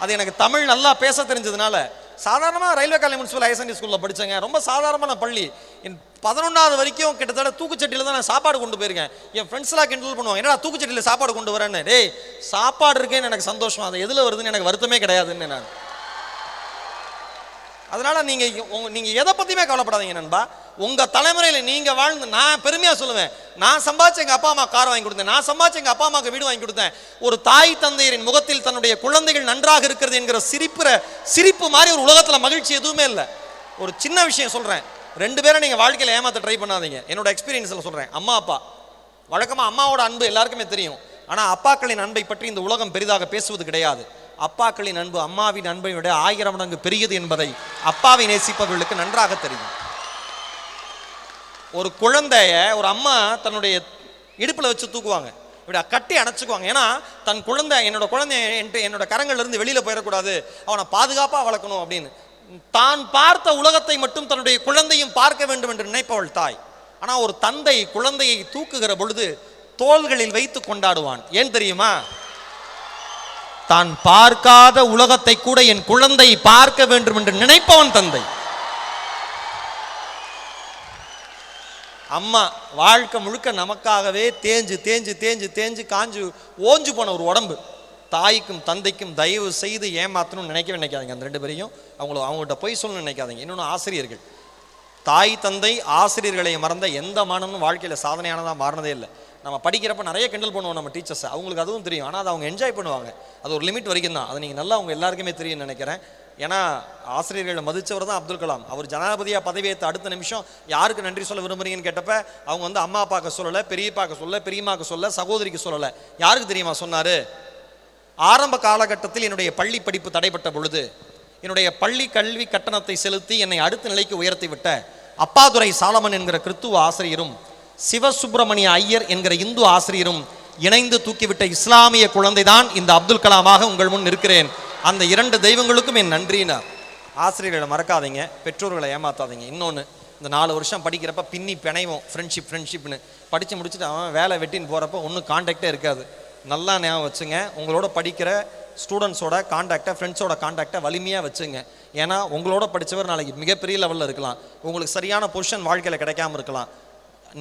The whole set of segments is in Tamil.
அது எனக்கு தமிழ் நல்லா பேச தெரிஞ்சதுனால. சாதாரணமாக railway college municipal higher secondary ஸ்கூலில் படித்தேங்க. ரொம்ப சாதாரணமான பள்ளி. என் 11வது வரைக்கும் கிட்டத்தட்ட தூக்குச்சட்டியில் தான் நான் சாப்பாடு கொண்டு போயிருக்கேன். என் ஃப்ரெண்ட்ஸ்லாம் கிண்டல் பண்ணுவாங்க, என்னடா தூக்குச்சட்டியில் சாப்பாடு கொண்டு வரேன்னு. டேய், சாப்பாடு இருக்கேன்னு எனக்கு சந்தோஷம், அது எதில் வருதுன்னு எனக்கு வருத்தமே கிடையாதுன்னு நான். அதனால நீங்கள் எதை பற்றியுமே கவலைப்படாதீங்க நண்பா. உங்கள் தலைமுறையில் நீங்கள் வாழ்ந்து, நான் பெருமையாக சொல்லுவேன், நான் சம்பாதிச்சு எங்கள் அப்பா அம்மா கார் வாங்கி கொடுத்தேன், நான் சம்பாதிச்சு எங்கள் அப்பா அம்மாவுக்கு வீடு வாங்கி கொடுத்தேன். ஒரு தாய் தந்தையரின் முகத்தில் தன்னுடைய குழந்தைகள் நன்றாக இருக்கிறது என்கிற சிரிப்பு மாதிரி ஒரு உலகத்தில் மகிழ்ச்சி எதுவுமே இல்லை. ஒரு சின்ன விஷயம் சொல்கிறேன், 2 பேரை நீங்கள் வாழ்க்கையில் ஏமாற்ற ட்ரை பண்ணாதீங்க. என்னோட எக்ஸ்பீரியன்ஸில் சொல்கிறேன். அம்மா அப்பா, வழக்கமாக அம்மாவோட அன்பு எல்லாருக்குமே தெரியும். ஆனால் அப்பாக்களின் அன்பை பற்றி இந்த உலகம் பெரிதாக பேசுவது கிடையாது. அப்பாக்களின் அன்பு அம்மாவின் அன்பை விட 1000 மடங்கு பெரியது என்பதை அப்பாவை நேசிப்பவர்களுக்கு நன்றாக தெரியும். ஒரு குழந்தைய ஒரு அம்மா தன்னுடைய இடுப்பில் வச்சு தூக்குவாங்க, இப்படி கட்டி அணைச்சிக்குவாங்க. ஏன்னா தன் குழந்தை, என்னோட கரங்கள்ல இருந்து வெளியில போயிடக்கூடாது, அவனை பாதுகாப்பாக வளர்க்கணும் அப்படின்னு. தான் பார்த்த உலகத்தை மட்டும் தன்னுடைய குழந்தையும் பார்க்க வேண்டும் என்று நினைப்பவள் தாய். ஆனால் ஒரு தந்தை குழந்தையை தூக்குகிற பொழுது தோள்களில் வைத்து கொண்டாடுவான். ஏன் தெரியுமா? தான் பார்க்காத உலகத்தை கூட என் குழந்தை பார்க்க வேண்டும் என்று நினைப்பவன் தந்தை. அம்மா வாழ்க்கை முழுக்க நமக்காகவே தேஞ்சு தேஞ்சு தேஞ்சு தேஞ்சு காஞ்சு ஓஞ்சு போன ஒரு உடம்பு. தாய்க்கும் தந்தைக்கும் தயவு செய்து ஏமாத்தணும்னு நினைக்காதீங்க. அந்த 2 பேரையும் அவங்கள்ட்ட போய் சொல்லணும்னு நினைக்காதீங்க. இன்னொன்று, ஆசிரியர்கள், தாய் தந்தை ஆசிரியர்களை மறந்த எந்த மாணவனும் வாழ்க்கையில் சாதனையானதாக மாறினதே இல்லை. நம்ம படிக்கிறப்ப நிறைய கிண்டல் பண்ணுவோம் நம்ம டீச்சர்ஸை, அவங்களுக்கு அதுவும் தெரியும். ஆனால் அதை அவங்க என்ஜாய் பண்ணுவாங்க. அது ஒரு லிமிட் வரைக்கும் தான். அதை நீங்கள் நல்லா அவங்க எல்லாருக்குமே தெரியும்னு நினைக்கிறேன். ஏன்னா ஆசிரியர்களை மதித்தவர் தான் அப்துல் கலாம். அவர் ஜனாதிபதியாக பதவியேற்ற அடுத்த நிமிஷம் யாருக்கு நன்றி சொல்ல விரும்புறீங்கன்னு கேட்டப்ப அவங்க அம்மா அப்பாவுக்கு சொல்லலை, பெரியப்பாக்கு சொல்லலை, பெரியம்மாவுக்கு சொல்லலை, சகோதரிக்கு சொல்லலை. யாருக்கு தெரியுமா சொன்னார்? ஆரம்ப காலகட்டத்தில் என்னுடைய பள்ளி படிப்பு தடைப்பட்ட பொழுது என்னுடைய பள்ளி கல்வி கட்டணத்தை செலுத்தி என்னை அடுத்த நிலைக்கு உயர்த்தி விட்ட அப்பாதுரை சாலமன் என்கிற கிறித்துவ ஆசிரியரும் சிவசுப்பிரமணிய ஐயர் என்கிற இந்து ஆசிரியரும் இணைந்து தூக்கிவிட்ட இஸ்லாமிய குழந்தை தான் இந்த அப்துல் கலாமாக உங்கள் முன் இருக்கிறேன். அந்த 2 தெய்வங்களுக்கும் என் நன்றினார். ஆசிரியர்களை மறக்காதீங்க, பெற்றோர்களை ஏமாத்தாதீங்க. இன்னொன்று, இந்த 4 வருஷம் படிக்கிறப்ப பின்னி பிணைவோம், ஃப்ரெண்ட்ஷிப்னு படித்து முடிச்சுட்டு அவன் வேலை வெட்டின்னு போகிறப்ப ஒன்றும் கான்டாக்டே இருக்காது. நல்லா ஞாபகம் வச்சுங்க, உங்களோட படிக்கிற ஸ்டூடெண்ட்ஸோட கான்டாக்டை, ஃப்ரெண்ட்ஸோட கான்டாக்டை வலிமையாக வச்சுங்க. ஏன்னா உங்களோட படித்தவர் நாளைக்கு மிகப்பெரிய லெவலில் இருக்கலாம், உங்களுக்கு சரியான பொசிஷன் வாழ்க்கையில் கிடைக்காம இருக்கலாம்.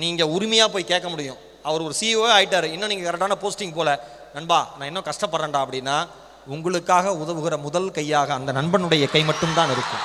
நீங்கள் உரிமையாக போய் கேட்க முடியும். அவர் ஒரு CEO ஆகிட்டார், இன்னும் நீங்கள் கரெக்டான போஸ்டிங் போல, நண்பா நான் இன்னும் கஷ்டப்படுறேன்டா அப்படின்னா உங்களுக்காக உதவுகிற முதல் கையாக அந்த நண்பனுடைய கை மட்டும்தான் இருக்கும்.